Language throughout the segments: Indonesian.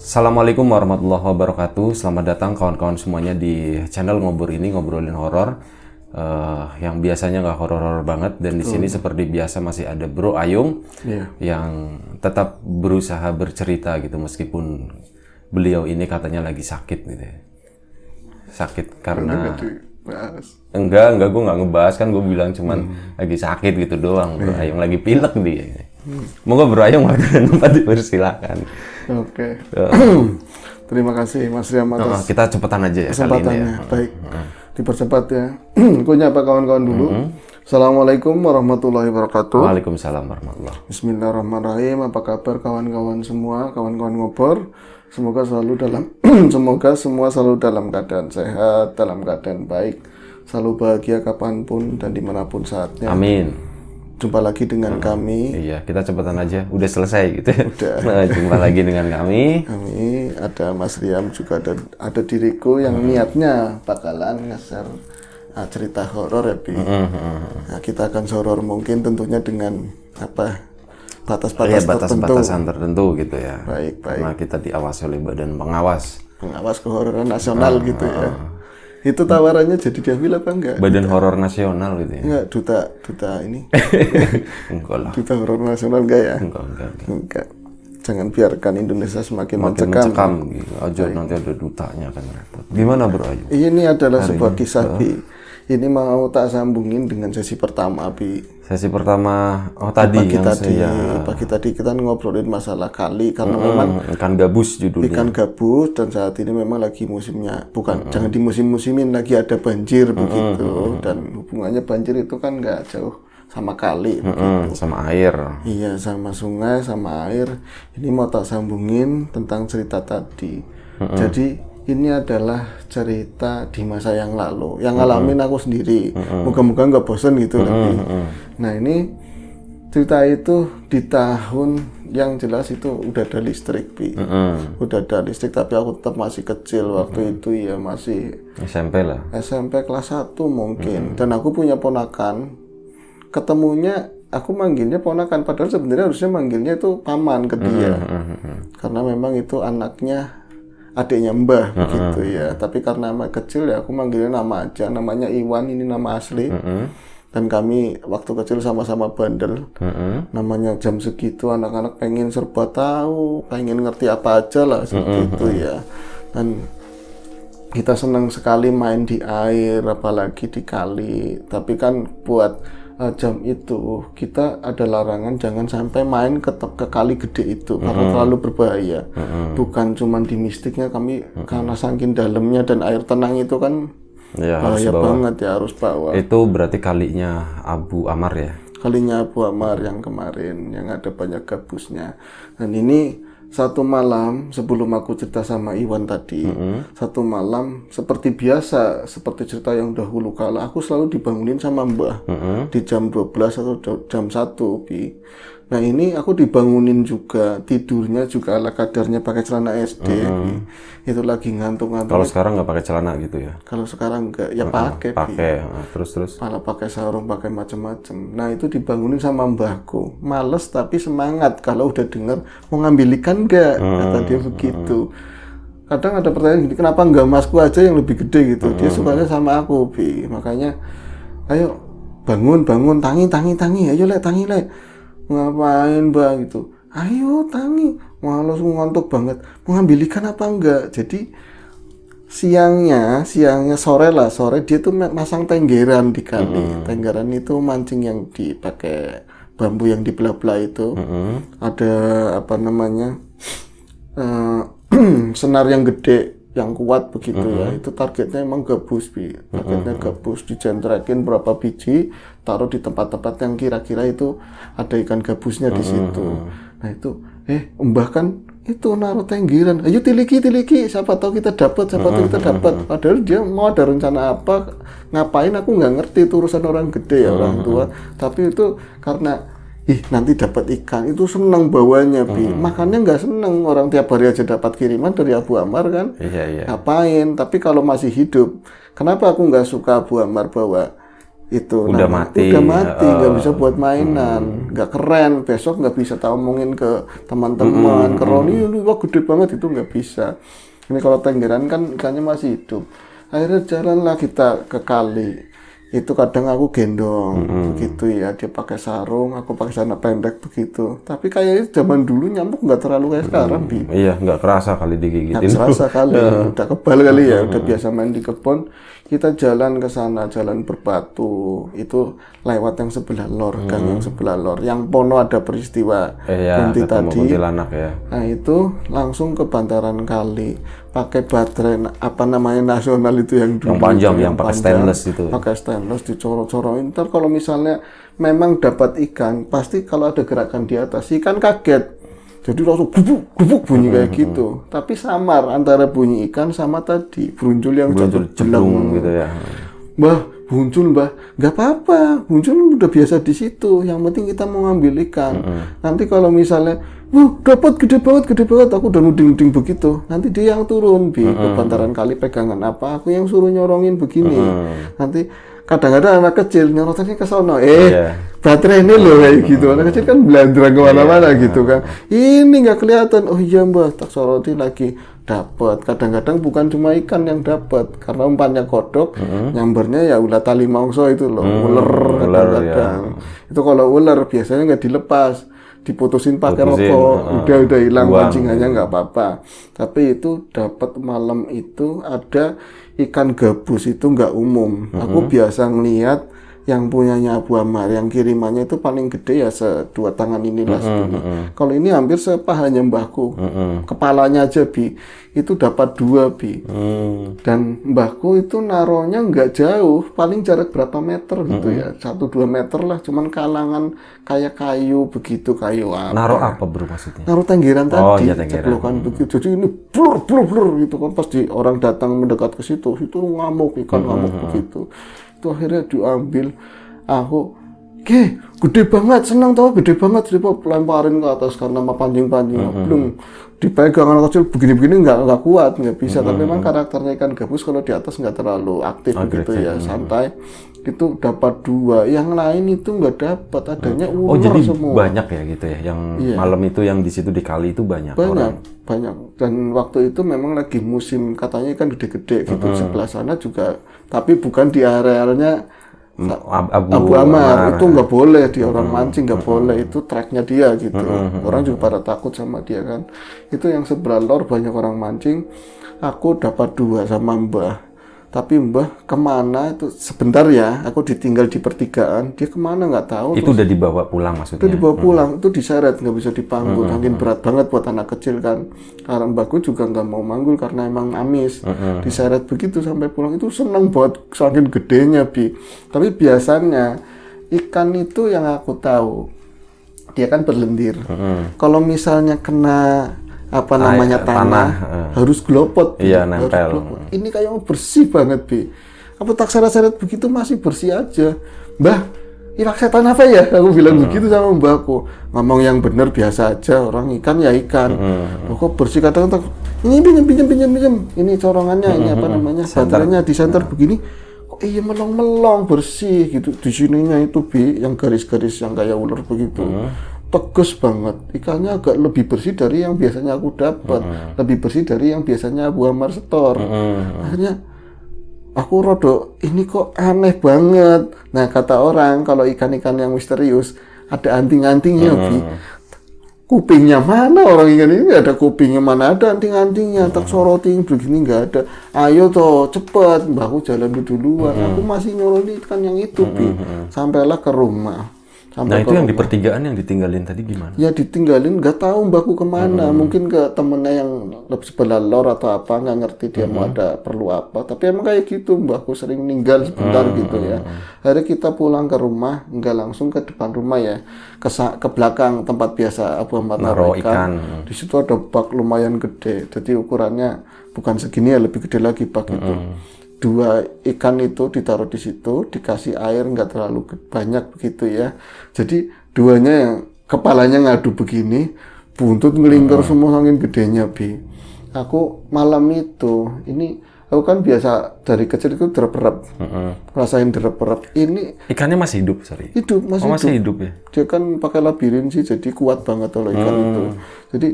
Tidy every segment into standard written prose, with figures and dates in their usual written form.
Assalamualaikum warahmatullahi wabarakatuh. Selamat datang kawan-kawan semuanya di channel Ngobor ini, ngobrolin horor. Yang biasanya nggak horor-horor banget, dan di sini seperti biasa masih ada Bro Ayung yang tetap berusaha bercerita gitu, meskipun beliau ini katanya lagi sakit gitu ya. Sakit karena enggak, gue nggak ngebahas, kan gue bilang cuman lagi sakit gitu doang. Bro Ayung lagi pilek dia. Moga Bro Ayung waktu dan tempat dipersilakan. Oke. Terima kasih Mas Riam atas kita cepetan aja ya kali ini ya. Baik, dipercepat ya. Gue nyapa kawan-kawan dulu. Assalamualaikum warahmatullahi wabarakatuh. Waalaikumsalam warahmatullahi wabarakatuh. Bismillahirrahmanirrahim. Apa kabar kawan-kawan semua, kawan-kawan ngobor? Semoga semua selalu dalam keadaan sehat, dalam keadaan baik, selalu bahagia kapanpun dan dimanapun saatnya. Amin. Jumpa lagi dengan kami. Iya, kita cepetan aja. Udah selesai gitu. Udah. Nah, jumpa lagi dengan kami. Kami ada Mas Riam, juga ada diriku yang niatnya bakalan nge-share cerita horor ya, Bi. Nah, kita akan horor mungkin tentunya dengan batas-batasan tertentu gitu ya. Baik. Karena kita diawasi oleh badan pengawas kehororan nasional gitu ya. Itu tawarannya jadi diambil apa enggak? Badan horor nasional gitu ya. Enggak, duta ini. Enggak lah. Duta horor nasional enggak ya? Enggak. Jangan biarkan Indonesia semakin mencekam gitu. Aja nanti ada dutanya kan repot. Gimana Bro Ayu? Ini adalah sebuah kisah, Bi. Ini mau tak sambungin dengan sesi pertama, Bi. Sesi pertama, pagi tadi kita ngobrolin masalah kali, karena memang ikan gabus judulnya. Ikan gabus, dan saat ini memang lagi musimnya, jangan di musim-musimin, lagi ada banjir begitu, dan hubungannya banjir itu kan nggak jauh sama kali, sama air. Iya, sama sungai, sama air. Ini mau tak sambungin tentang cerita tadi. Jadi ini adalah cerita di masa yang lalu, yang ngalamin aku sendiri. Moga-moga nggak bosan gitu nanti. Nah, ini cerita itu di tahun yang jelas itu udah ada listrik, Bi. Udah ada listrik, tapi aku tetap masih kecil waktu itu ya, masih SMP lah. SMP kelas 1 mungkin. Dan aku punya ponakan, ketemunya aku manggilnya ponakan, padahal sebenarnya harusnya manggilnya itu paman ke dia. Karena memang itu anaknya adiknya Mbah begitu ya. Tapi karena kecil ya aku manggilnya nama aja, namanya Iwan, ini nama asli. Dan kami waktu kecil sama-sama bandel. Namanya jam segitu anak-anak pengen serba tahu, pengen ngerti apa aja lah seperti itu ya. Dan kita senang sekali main di air, apalagi di kali. Tapi kan buat jam itu kita ada larangan jangan sampai main ke kali gede itu, karena terlalu berbahaya. Bukan cuma di mistiknya kami, karena saking dalamnya dan air tenang itu kan ya, bahaya banget ya, harus bawa. Itu berarti kalinya Abu Amar ya? Kalinya Abu Amar yang kemarin, yang ada banyak gabusnya. Dan ini satu malam sebelum aku cerita sama Iwan tadi, satu malam seperti biasa, seperti cerita yang dahulu kala, aku selalu dibangunin sama Mbah di jam 12 atau jam 1, Bi. Nah, ini aku dibangunin juga, tidurnya juga ala kadarnya pakai celana SD, Bi. Itu lagi ngantuk-ngantuk. Kalau sekarang nggak pakai celana gitu ya? Kalau sekarang enggak, ya pakai. Terus malah pakai sarung, pakai macam-macam. Nah, itu dibangunin sama mbahku. Males tapi semangat kalau udah denger mau ngambil ikan enggak, kata dia begitu. Kadang ada pertanyaan gini, kenapa enggak masku aja yang lebih gede gitu? Dia sukanya sama aku, Bi. Makanya ayo bangun, tangi, ayo le, tangi le. Ngapain Mbak gitu? Ayo tangi, malas, ngantuk banget. Mau ngambil ikan apa enggak? Jadi siangnya sore dia tuh masang tenggeran di kali. Tenggeran itu mancing yang dipakai bambu yang dibelah-belah itu. Ada senar yang gede, yang kuat begitu ya. Itu targetnya emang gabus, Bi. Targetnya gabus, dijentrekin berapa biji, taruh di tempat-tempat yang kira-kira itu ada ikan gabusnya di situ. Nah, itu Mbah kan itu naruh tenggiran. Ayo tiliki, siapa tahu kita dapat. Padahal dia mau ada rencana apa, ngapain aku nggak ngerti, itu urusan orang gede ya, orang tua. Tapi itu karena nanti dapat ikan, itu seneng bawanya, Bi. Makannya nggak seneng, orang tiap hari aja dapat kiriman dari Abu Amar kan. Iya. Ngapain? Tapi kalau masih hidup, kenapa aku nggak suka Abu Amar bawa itu udah mati, nggak bisa buat mainan, nggak keren, besok nggak bisa tak omongin ke teman-teman, ke Roni lu wah gede banget, itu nggak bisa. Ini kalau Tenggeran kan ikannya masih hidup. Akhirnya jalanlah kita ke kali. Itu kadang aku gendong begitu ya, dia pakai sarung, aku pakai celana pendek begitu. Tapi kayaknya zaman dulu nyamuk nggak terlalu kayak sekarang, Bi. Iya, nggak kerasa kali digigitin. Nggak kerasa kali, udah kebal kali ya, udah biasa main di kebun. Kita jalan ke sana, jalan berbatu, itu lewat yang sebelah lor, gang yang sebelah lor. Yang Pono ada peristiwa Ya, kunti ketemu tadi. kuntilanak ya. Nah itu langsung ke bantaran kali, pakai baterai apa namanya nasional itu yang dulu, Yang panjang, itu, yang pakai panjang, stainless itu. pakai stainless dicorok-corokin. Ntar kalau misalnya memang dapat ikan, pasti kalau ada gerakan di atas ikan kaget. Jadi langsung bubuk bunyi kayak gitu. Tapi samar antara bunyi ikan sama tadi beruncul yang jatuh Ceblung gitu ya. Mbah, muncul mbah, nggak apa-apa, muncul udah biasa di situ. Yang penting kita mau ngambil ikan. Nanti kalau misalnya, dapat gede banget, aku udah nuding-nuding begitu. Nanti dia yang turun ke bantaran kali pegangan apa, aku yang suruh nyorongin begini. Nanti kadang-kadang anak kecil nyorotannya ke sono, baterai ini loh kayak gitu. Anak kecil kan belandrang kemana-mana gitu kan. Ini nggak kelihatan. Oh iya mbah, tak sorotin lagi. Dapat. Kadang-kadang bukan cuma ikan yang dapat, karena umpannya kodok, nyambernya ya ulah tali mangso itu loh, ular kadang-kadang. Ya. Itu kalau ular biasanya nggak dilepas, diputusin pakai rokok, udah hilang pancingannya nggak apa-apa. Tapi itu dapat malam itu ada ikan gabus, itu nggak umum. Aku biasa ngelihat yang punyanya Abu Ammar, yang kirimannya itu paling gede ya sedua tangan inilah segini. Kalau ini hampir sepahanya mbahku, kepalanya aja Bi, itu dapat 2 Bi. Dan mbahku itu naruhnya nggak jauh, paling jarak berapa meter gitu ya, 1-2 meter lah, cuman kalangan kayak kayu begitu, kayu apa. Naruh apa bro maksudnya? Naruh tenggeran tadi, iya, tenggeran. ceplokan begitu. Jadi ini blur gitu kan, pas orang datang mendekat ke situ, itu ngamuk, ikan ngamuk begitu. Itu akhirnya diambil, aku gede banget, senang tau, gede banget, lemparin ke atas karena sama pancing-pancing, belum dipegang anak kecil begini-begini nggak kuat, nggak bisa. Tapi memang karakternya ikan gabus kalau di atas nggak terlalu aktif gitu ya, santai. Itu dapat 2, yang lain itu nggak dapat, adanya ular jadi semua. banyak ya gitu ya, yang malam itu yang di situ di kali itu banyak orang. Banyak. Dan waktu itu memang lagi musim katanya ikan gede-gede gitu. Sebelah sana juga, tapi bukan di area-areanya Abu Ammar. Itu nggak boleh, dia orang mancing nggak boleh, itu tracknya dia gitu. Orang juga pada takut sama dia kan. Itu yang sebelah lor banyak orang mancing. Aku dapat 2 sama mbah. Tapi mbah kemana itu sebentar ya, aku ditinggal di pertigaan, dia kemana nggak tahu. Itu udah dibawa pulang maksudnya? Itu dibawa pulang, itu diseret, nggak bisa dipanggul, saking berat banget buat anak kecil kan. Karena mbakku juga nggak mau manggul karena emang amis, diseret begitu sampai pulang. Itu seneng buat saking gedenya Bi. Tapi biasanya ikan itu yang aku tahu, dia kan berlendir. Kalau misalnya kena apa namanya tanah harus glopot, iya, nempel. Ini kayak bersih banget Bi. Aku tak seret-seret begitu masih bersih aja. Mbah, ini setan apa ya? Aku bilang begitu sama mbahku. Ngomong yang benar biasa aja, orang ikan ya ikan. Kok bersih, kadang-kadang ini pinjam. Ini corongannya, ini apa namanya? Baterainya di center begini. Kok iya melong-melong bersih gitu. Di sininya itu Bi, yang garis-garis yang kayak ular begitu. Tegas banget, ikannya agak lebih bersih dari yang biasanya aku dapat, lebih bersih dari yang biasanya Abu Ammar setor. Akhirnya aku rodo, ini kok aneh banget. Nah kata orang kalau ikan-ikan yang misterius ada anting-antingnya, Bi. Kupingnya mana orang ikan ini, nggak ada kupingnya, mana ada anting-antingnya. Tak sorotin begini nggak ada. Ayo toh cepet, mbahku jalan duluan. Aku masih nyorotin ikan yang itu Bi. Sampailah ke rumah. Nah itu yang di pertigaan yang ditinggalin tadi gimana? Ya ditinggalin, nggak tahu mbakku kemana. Mungkin ke temennya yang sebelah lor atau apa, nggak ngerti dia mau ada perlu apa. Tapi emang kayak gitu, mbakku sering ninggal sebentar gitu ya. Akhirnya kita pulang ke rumah, nggak langsung ke depan rumah ya, ke belakang tempat biasa Abu Ammar naruh ikan. Di situ ada bak lumayan gede, jadi ukurannya bukan segini ya, lebih gede lagi bak itu. 2 ikan itu ditaruh di situ, dikasih air nggak terlalu banyak begitu ya. Jadi 2-nya yang kepalanya ngadu begini, buntut ngelingkar semua saking gedenya Bi. Aku malam itu, ini Aku kan biasa dari kecil itu derep-derep, rasain derep-derep. Ini Ikannya masih hidup, sorry. hidup, masih Masih hidup. hidup ya? Dia kan pakai labirin sih, jadi kuat banget kalau ikan itu. Jadi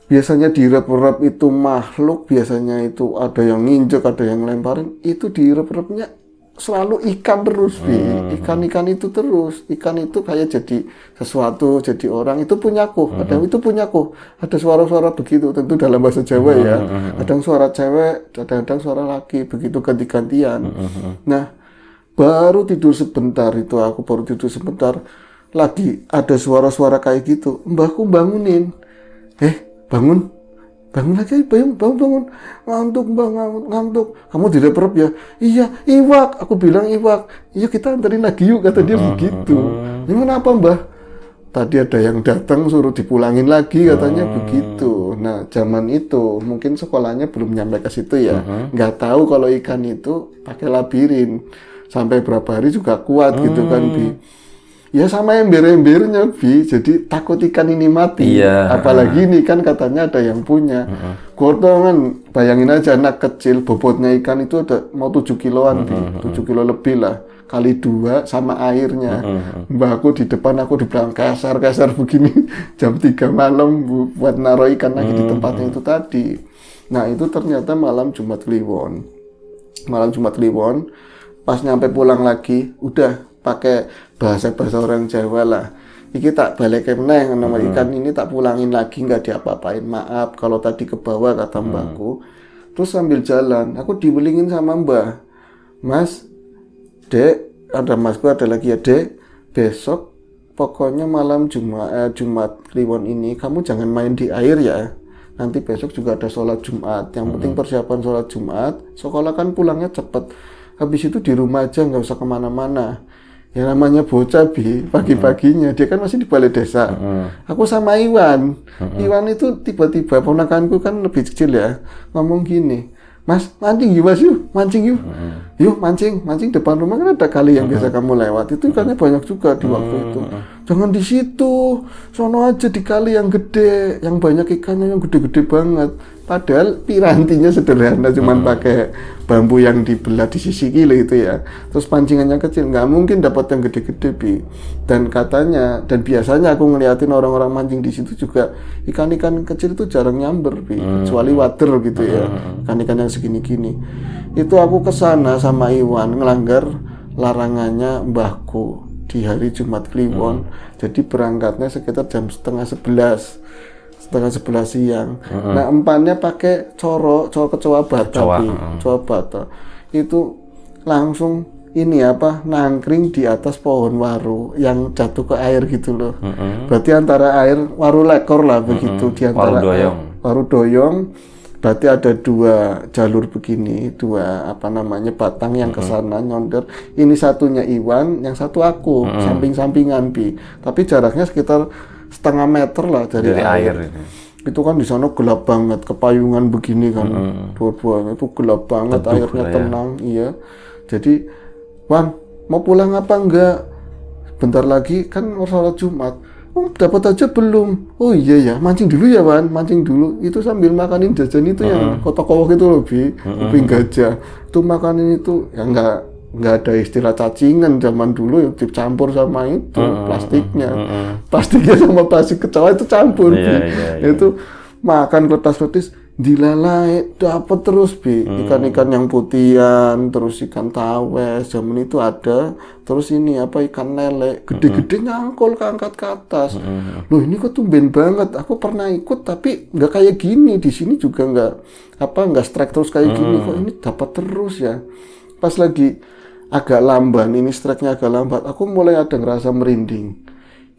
biasanya direp-rep itu makhluk, biasanya itu ada yang nginjek, ada yang lemparin, itu direp-repnya selalu ikan terus, Bi. Ikan-ikan itu terus. Ikan itu kayak jadi sesuatu, jadi orang. Itu punyaku, itu punyaku. Ada suara-suara begitu, tentu dalam bahasa Jawa ya. Kadang suara cewek, kadang-kadang suara laki, begitu ganti-gantian. Nah, baru tidur sebentar itu, aku baru tidur sebentar, lagi ada suara-suara kayak gitu. Mbahku bangunin. Bangun lagi, bangun, ngantuk mbak, ngantuk, kamu direp-rep ya? Iya, iwak, aku bilang iwak, iya kita anterin lagi yuk, kata dia begitu. Ini kenapa mbah? Tadi ada yang datang suruh dipulangin lagi, katanya begitu. Nah, zaman itu mungkin sekolahnya belum nyampe ke situ ya, nggak tahu kalau ikan itu pakai labirin, sampai berapa hari juga kuat gitu kan, Bi. Ya sama ember-embernya, Bi. Jadi takut ikan ini mati. Iya. Apalagi ini kan katanya ada yang punya. Gotongan, bayangin aja anak kecil, bobotnya ikan itu ada mau 7 kiloan, Bi. 7 kilo lebih lah. Kali 2 sama airnya. Mbakku di depan, aku di belakang, kasar begini. Jam 3 malam buat naruh ikan lagi di tempatnya itu tadi. Nah itu ternyata malam Jumat Kliwon. Malam Jumat Kliwon, pas nyampe pulang lagi, udah pakai bahasa orang Jawa lah. Iki tak balik meneh, nama ikan ini tak pulangin lagi, nggak diapa-apain. Maaf kalau tadi ke bawah, kata mbakku. Terus sambil jalan, aku diwelingin sama mbah. Mas, Dek, ada masku ada lagi ya, Dek. Besok pokoknya malam Jumat Kliwon ini kamu jangan main di air ya. Nanti besok juga ada sholat Jumat. Yang penting persiapan sholat Jumat. Sekolah kan pulangnya cepet. Habis itu di rumah aja, nggak usah kemana-mana. Ya namanya bocah, Bi, pagi-paginya dia kan masih di balai desa. Aku sama Iwan. Iwan itu tiba-tiba, ponakanku kan lebih kecil ya, ngomong gini, Mas, mancing yuk Mas, yuk mancing yuk. Yuk mancing depan rumah kan ada kali yang biasa kamu lewat. Itu ikannya banyak juga di waktu itu. Jangan di situ, sono aja di kali yang gede, yang banyak ikannya, yang gede-gede banget. Padahal pirantinya sederhana, cuman pakai bambu yang dibelah di sisi kiri itu ya. Terus pancingannya kecil, nggak mungkin dapat yang gede-gede, Bi. Dan katanya, dan biasanya aku ngeliatin orang-orang mancing di situ juga ikan-ikan kecil itu jarang nyamber, Bi. Kecuali water gitu ya, ikan-ikan yang segini-gini. Itu aku kesana sama Iwan ngelanggar larangannya mbahku di hari Jumat Kliwon. Jadi berangkatnya sekitar jam setengah 11 siang. Nah empannya pakai kecoa bata. Itu langsung ini nangkring di atas pohon waru yang jatuh ke air gitu loh. Berarti antara air waru lekor lah begitu, di antara waru doyong. Berarti ada 2 jalur begini, 2 batang yang kesana nyonder. Ini satunya Iwan, yang satu aku, samping-sampingan, Bi. Tapi jaraknya sekitar setengah meter lah dari air. Itu kan di sana gelap banget, kepayungan begini kan, dua-duanya itu gelap banget, airnya tenang, iya. Jadi, Wan, mau pulang apa enggak? Bentar lagi kan sholat Jumat. Dapat aja belum? Oh iya ya, mancing dulu ya Wan, mancing dulu. Itu sambil makanin jajan itu yang kotak-kotak itu loh, Bi, kuping gajah. Itu makanin itu ya nggak ada istilah cacingan zaman dulu ya, dicampur sama itu plastiknya sama plastik kecoa itu campur, itu makan kletas-kletis dilalai, dapat terus, Bi. Ikan-ikan yang putihan, terus ikan tawes zaman itu ada, terus ini ikan lele gede-gede nyangkol keangkat ke atas. Loh ini kok tumben banget, aku pernah ikut tapi nggak kayak gini, di sini juga nggak strike terus kayak gini, kok ini dapat terus ya. Pas lagi agak lamban, ini strike-nya agak lambat, aku mulai ada ngerasa merinding.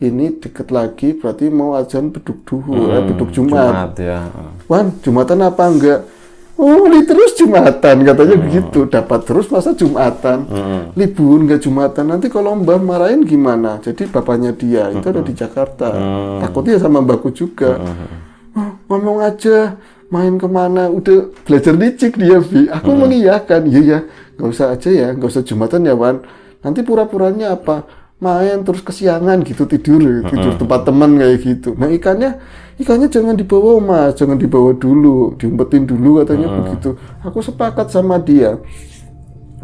Ini deket lagi, berarti mau azan beduk Jumat ya. Wan, Jumatan apa enggak? Oh, ini terus Jumatan, katanya begitu. Dapat terus masa Jumatan. Libur enggak Jumatan, nanti kalau Mbah marahin gimana? Jadi bapaknya dia, itu ada di Jakarta. Takutnya sama mbahku juga. Ngomong aja, main kemana, udah belajar licik dia, Bi. Aku mengiyakan, iya ya, nggak usah aja ya, nggak usah Jumatan ya Wan. Nanti pura-puranya apa? main terus kesiangan gitu tidur tempat teman kayak gitu. Nah ikannya jangan dibawa Mas, jangan dibawa dulu, diumpetin dulu katanya begitu. Aku sepakat sama dia.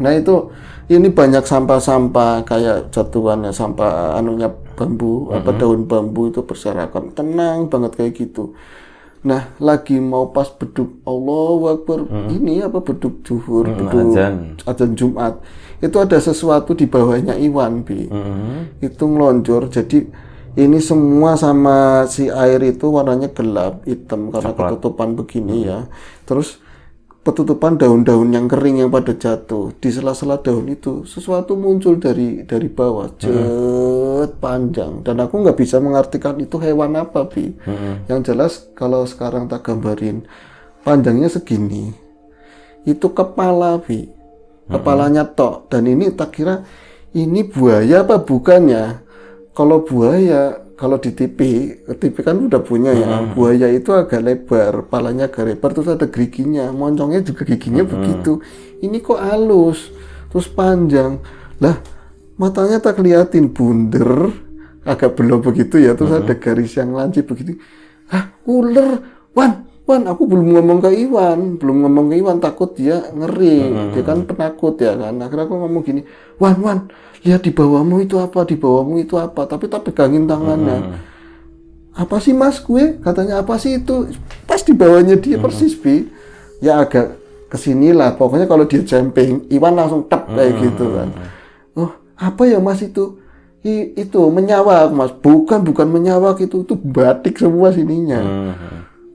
Nah itu ini banyak sampah-sampah kayak jatuhannya sampah anunya bambu apa daun bambu itu berserakan, tenang banget kayak gitu. Nah lagi mau pas beduk Allahu Akbar ini apa beduk zuhur, beduk azan Jumat itu ada sesuatu di bawahnya Iwan Bi. Itu ngelonjor, jadi ini semua sama si air itu warnanya gelap hitam karena ketutupan begini ya. Terus ketutupan daun-daun yang kering yang pada jatuh di sela-sela daun itu sesuatu muncul dari bawah panjang, dan aku nggak bisa mengartikan itu hewan apa Bi. Yang jelas kalau sekarang tak gambarin panjangnya segini itu kepala Bi, kepalanya tok, dan ini tak kira ini buaya apa bukan ya. Kalau buaya, kalau di TV kan udah punya ya, buaya itu agak lebar, kepalanya agak lebar, terus ada geriginya, moncongnya juga giginya begitu. Ini kok halus, terus panjang. Lah, matanya tak keliatin, bunder, agak belok begitu ya, terus ada garis yang lancip begitu. Hah, ular, Wan, aku belum ngomong ke Iwan, takut dia ngeri, dia kan penakut ya kan. Akhirnya aku ngomong gini, Wan, lihat di bawahmu itu apa, tapi tak pegangin tangannya. Apa sih Mas gue? Katanya apa sih itu? Pas di bawahnya dia persis Bi. Ya agak kesinilah, pokoknya kalau dia jumping, Iwan langsung tep kayak gitu kan. Oh, apa ya Mas itu? Itu menyawak Mas, bukan menyawak itu batik semua sininya.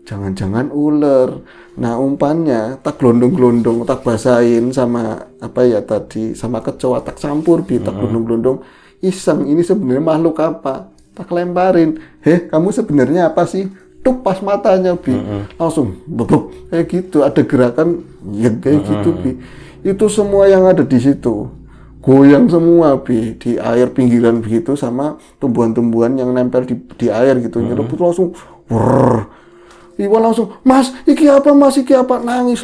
Jangan-jangan ular. Nah umpannya tak gelondong-gelondong, tak basahin sama apa ya tadi, sama kecoa, tak campur Bi, tak gelondong-gelondong. Iseng, ini sebenarnya makhluk apa? Tak lemparin. Kamu sebenarnya apa sih? Tuh pas matanya Bi, langsung bebek kayak gitu. Ada gerakan ya kayak gitu Bi. Itu semua yang ada di situ goyang semua Bi, di air pinggiran begitu, sama tumbuhan-tumbuhan yang nempel di air gitu. Nyeruput langsung Iwan langsung, Mas, iki apa, nangis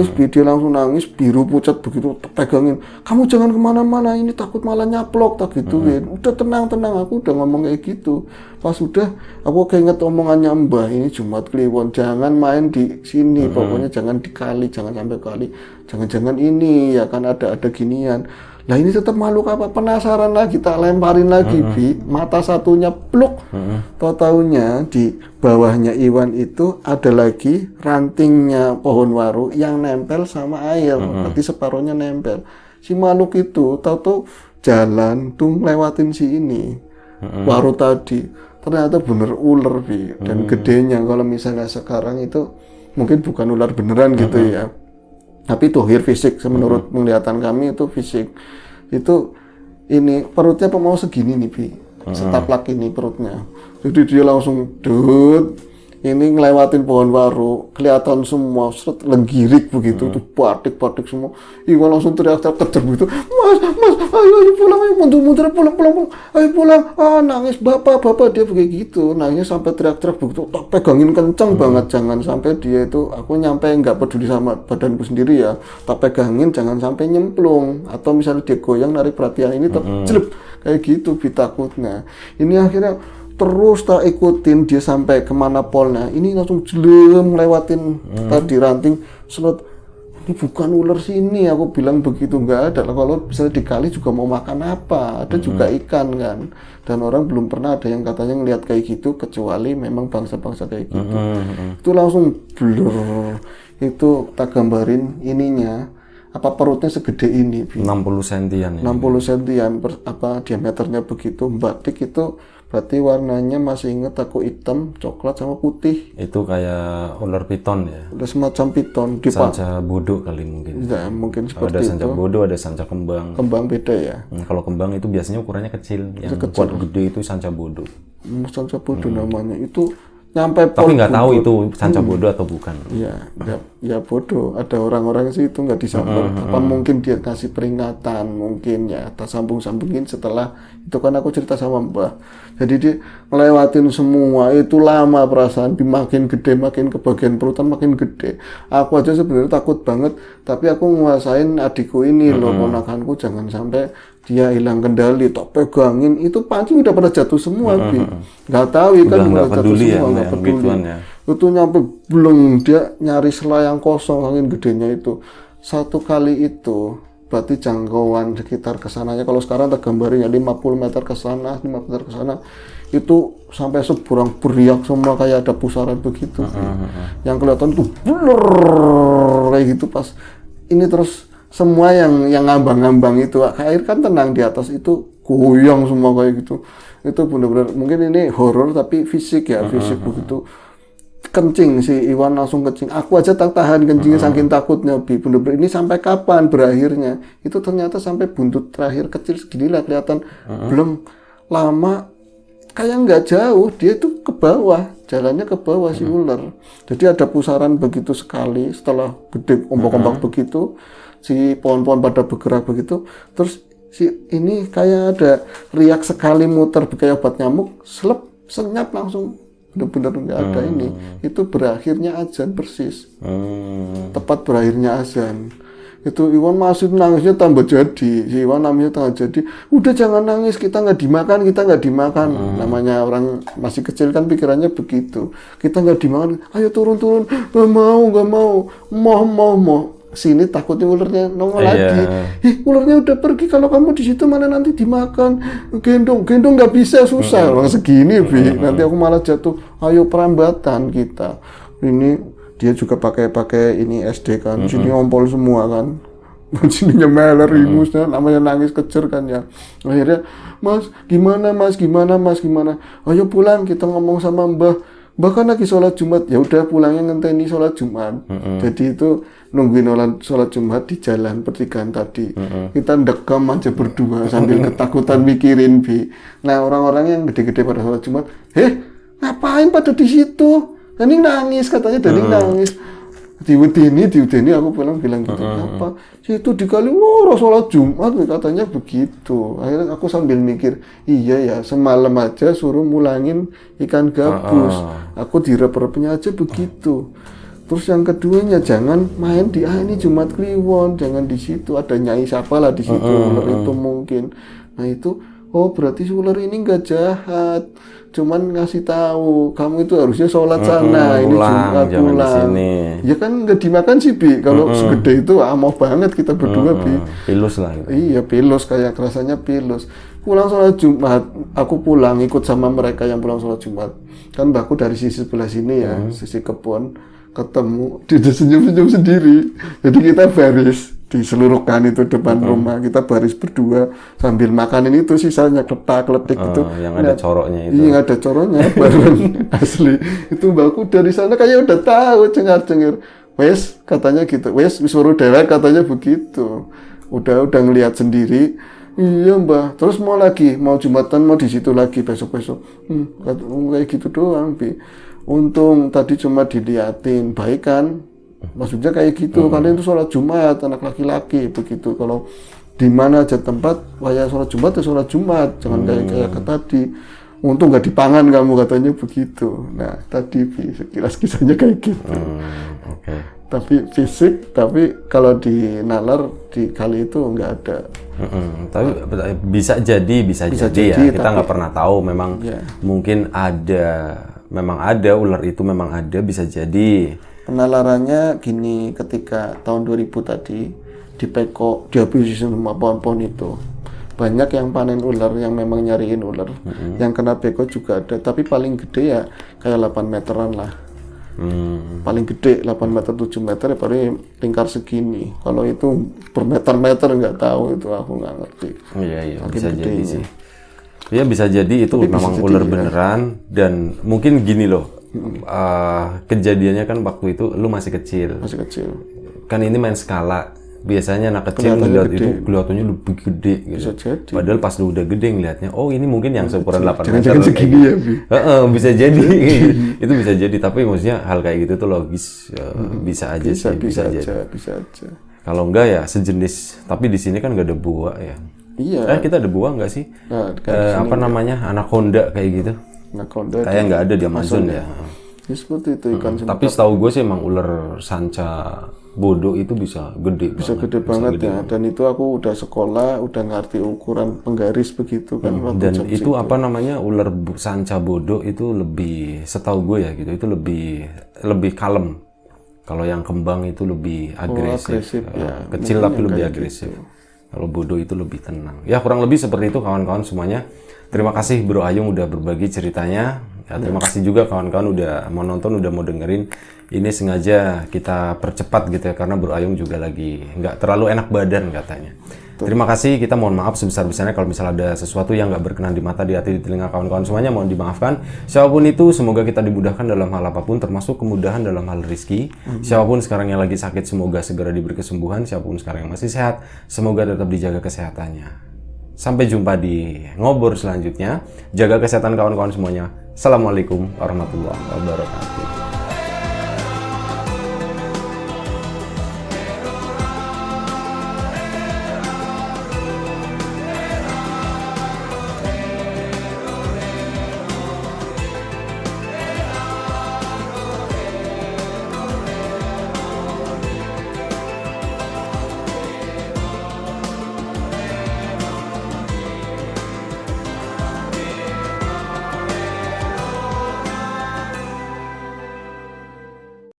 Bi, dia langsung nangis, biru pucat begitu, pegangin, kamu jangan kemana-mana, ini takut malah nyaplok, tak gituin. Udah tenang, aku udah ngomong kayak gitu. Pas udah, aku keinget omongannya Mbah, ini Jumat Kliwon, jangan main di sini, pokoknya jangan di kali, jangan sampai kali, jangan ini, ya kan ada ginian. Lah ini tetap makhluk apa, penasaran lagi, tak lemparin lagi Bi, mata satunya pluk, taunya di bawahnya Iwan itu ada lagi rantingnya pohon waru yang nempel sama air, tapi separuhnya nempel. Si makhluk itu tahu jalan tuh lewatin si ini waru tadi, ternyata bener ular Bi, dan gedenya kalau misalnya sekarang itu mungkin bukan ular beneran gitu ya. Tapi itu fisik, menurut penglihatan kami itu fisik. Itu ini perutnya mau segini nih Bi, setaplak ini perutnya. Jadi dia langsung ini ngelewatin pohon waru, kelihatan semua lenggirik begitu, tuh batik semua. Iwan langsung teriak-teriak kejar begitu, Mas, ayo pulang, ayo mundur, pulang, ayo pulang. Nangis bapak dia begitu, nangisnya sampai teriak-teriak begitu, tak pegangin kenceng banget, jangan sampai dia itu, aku nyampe nggak peduli sama badanku sendiri ya, tak pegangin jangan sampai nyemplung, atau misalnya dia goyang narik perhatian ini, jelep kayak gitu, takutnya. Ini akhirnya terus tak ikutin dia sampai kemana polnya, ini langsung jelem lewatin tadi ranting, selot, ini bukan ular sini, aku bilang begitu. Nggak ada, kalau misalnya di kali juga mau makan apa, ada juga ikan kan, dan orang belum pernah ada yang katanya ngelihat kayak gitu, kecuali memang bangsa-bangsa kayak gitu. Itu langsung blur, itu tak gambarin ininya, apa perutnya segede ini 60 sentian ya. 60 sentian diameternya begitu. Batik itu berarti warnanya masih inget aku, hitam, coklat sama putih. Itu kayak ular piton ya. Udah semacam piton. Sanca bodo kali mungkin. Ya, mungkin seperti ada sanca itu. bodo, ada sanca kembang. Kembang beda ya. Kalau kembang itu biasanya ukurannya kecil, yang kuat gede itu sanca bodo. Sanca bodo namanya. Itu nyampe tapi nggak tahu itu sanca bodo atau bukan. Ya bodoh. Ada orang-orang sih itu nggak disambar. Apa mungkin dia kasih peringatan, mungkin ya tak sambungin setelah itu kan aku cerita sama Mbah. Jadi dia ngelewatin semua itu, lama perasaan, makin gede, makin ke bagian perutan makin gede. Aku aja sebenarnya takut banget, tapi aku nguasain adikku ini loh, ponakanku, jangan sampai dia hilang kendali, tak pegangin, itu pancing udah pada jatuh semua, Bi. Nggak tahu ikan Udah nggak udah jatuh peduli ya, semua, nggak yang peduli. gituan ya. Itu nyampe belum, dia nyari selayang kosong, angin gedenya itu. Satu kali itu, berarti jangkauan sekitar kesananya, kalau sekarang tergambarnya 50 meter ke sana, 5 meter ke sana, itu sampai seberang beriak semua kayak ada pusaran begitu. Yang kelihatan tuh blur kayak gitu pas ini terus semua yang ngambang-ngambang itu air kan tenang di atas itu goyang semua kayak gitu. Itu benar-benar mungkin ini horor tapi fisik ya, fisik begitu. Kencing si Iwan langsung kencing. Aku aja tak tahan kencingnya saking takutnya, Bi. Bener-bener ini sampai kapan berakhirnya? Itu ternyata sampai buntut terakhir kecil segini lah kelihatan. Belum lama kayak nggak jauh dia tuh ke bawah, jalannya ke bawah si ular. Jadi ada pusaran begitu sekali setelah gede ombak-ombak begitu, si pohon-pohon pada bergerak begitu. Terus si ini kayak ada riak sekali muter kayak obat nyamuk, selep senyap langsung. Benar-benar nggak ada ini. Itu berakhirnya azan persis. Tepat berakhirnya azan. Itu Iwan masih nangisnya tambah jadi. Si Iwan namanya tambah jadi. Udah jangan nangis, kita nggak dimakan. Namanya orang masih kecil kan pikirannya begitu. Kita nggak dimakan. Ayo turun. Nggak mau. Mau. Sini takutnya ularnya nongol lagi. Ularnya udah pergi, kalau kamu di situ mana nanti dimakan. Gendong nggak bisa, susah. Orang segini, Bi. Nanti aku malah jatuh. Ayo perambatan kita. Ini dia juga pakai ini SD kan. Sini ompol semua kan. Sininya meler imusnya, namanya nangis kejer kan ya. Akhirnya, Mas, gimana? Ayo pulang, kita ngomong sama Mbah kan lagi sholat Jumat. Ya udah pulangnya ngenteni sholat Jumat. Jadi itu nungguin sholat Jumat di jalan pertigaan tadi. Kita ndekam aja berdua sambil ketakutan mikirin, Bi. Nah orang-orang yang gede-gede pada sholat Jumat, ngapain pada di situ? Dani nangis katanya, nangis. Diudeni aku bilang gitu. Apa? Situ dikali sholat Jumat katanya begitu. Akhirnya aku sambil mikir, iya ya semalam aja suruh mulangin ikan gabus. Aku direp-repnya aja begitu. Terus yang keduanya jangan main di ini Jumat Kliwon, jangan di situ ada Nyai siapa lah di situ, ular itu mungkin. Nah itu berarti ular ini nggak jahat, cuman ngasih tahu kamu itu harusnya sholat sana, ini Jumat pulang. Ya kan nggak dimakan sih, Bi. Kalau segede itu mau banget kita berdua, Bi. Pilus lah. Gitu. Iya pilus, kayak rasanya pilus. Pulang sholat Jumat, aku pulang ikut sama mereka yang pulang sholat Jumat. Kan mbakku dari sisi sebelah sini ya, sisi kebun. Ketemu, dia senyum-senyum sendiri. Jadi kita baris di seluruh kan itu depan rumah, kita baris berdua sambil makanin itu sisanya kletak-kletik itu. Yang ada coroknya itu. Iya ada coroknya, bareng asli. Itu mbakku dari sana kayak udah tahu cengar-cengir. Wes katanya gitu, wes suruh dewek katanya begitu. Udah ngelihat sendiri. Iya Mbah, terus mau Jumatan mau di situ lagi besok-besok. Kayak gitu doang, Bi. Untung tadi cuma diliatin, baik kan? Maksudnya kayak gitu, kalian itu sholat Jumat, anak laki-laki begitu. Kalau di mana aja tempat, waya sholat Jumat ya sholat Jumat, jangan kayak tadi. Untung nggak dipangan kamu katanya begitu. Nah tadi sekilas kisahnya kayak gitu. Tapi fisik, tapi kalau di nalar di kali itu nggak ada. Tapi bisa jadi ya. Kita nggak pernah tahu. Memang mungkin memang ada ular itu memang ada, bisa jadi. Penalarannya gini, ketika tahun 2000 tadi di Peko dihabisi semua pohon-pohon itu. Banyak yang panen ular, yang memang nyariin ular. Yang kena Peko juga ada, tapi paling gede ya kayak 8 meteran lah. Paling gede 8 meter 7 meter ya paling lingkar segini. Kalau itu bermeter-meter nggak tahu, itu aku nggak ngerti. Iya bisa jadi sih. Ya bisa jadi itu memang ular beneran. Dan mungkin gini loh, kejadiannya kan waktu itu lu masih kecil. Kan ini main skala. Biasanya anak kecil ngeliat itu kelihatannya lebih gede gitu. Padahal pas lu udah gede ngeliatnya, ini mungkin yang seukuran 8 meter. Jangan segini ya, Bi. Bisa jadi. Itu bisa jadi, tapi maksudnya hal kayak gitu tuh logis. Bisa aja. Kalau enggak ya sejenis, tapi di sini kan nggak ada buah ya. Iya. Kita ada buah nggak sih? Apa namanya? Anaconda kayak gitu. Anaconda. Kayak nggak ada di Amazon ya. Ya, seperti itu ikan Tapi setahu gue sih emang ular sanca bodoh itu bisa gede bisa banget. gede banget ya. Dan itu aku udah sekolah, udah ngerti ukuran penggaris begitu kan waktu Dan jam itu situ. apa namanya ular sanca bodoh itu lebih, setahu gue ya gitu, itu lebih kalem. Kalau yang kembang itu lebih agresif, agresif, ya. Kecil Mungkin tapi yang lebih kayak agresif. gitu. Kalau bodoh itu lebih tenang. Ya kurang lebih seperti itu kawan-kawan semuanya. Terima kasih Bro Ayung udah berbagi ceritanya. Ya, terima kasih juga kawan-kawan udah mau nonton, udah mau dengerin. Ini sengaja kita percepat gitu ya karena Bro Ayung juga lagi nggak terlalu enak badan katanya. Terima kasih, kita mohon maaf sebesar-besarnya kalau misalnya ada sesuatu yang nggak berkenan di mata, di hati, di telinga kawan-kawan semuanya, mohon dimaafkan. Siapapun itu, semoga kita dimudahkan dalam hal apapun, termasuk kemudahan dalam hal rezeki. Siapapun sekarang yang lagi sakit, semoga segera diberi kesembuhan. Siapapun sekarang yang masih sehat, semoga tetap dijaga kesehatannya. Sampai jumpa di ngobor selanjutnya. Jaga kesehatan kawan-kawan semuanya. Assalamualaikum warahmatullahi wabarakatuh.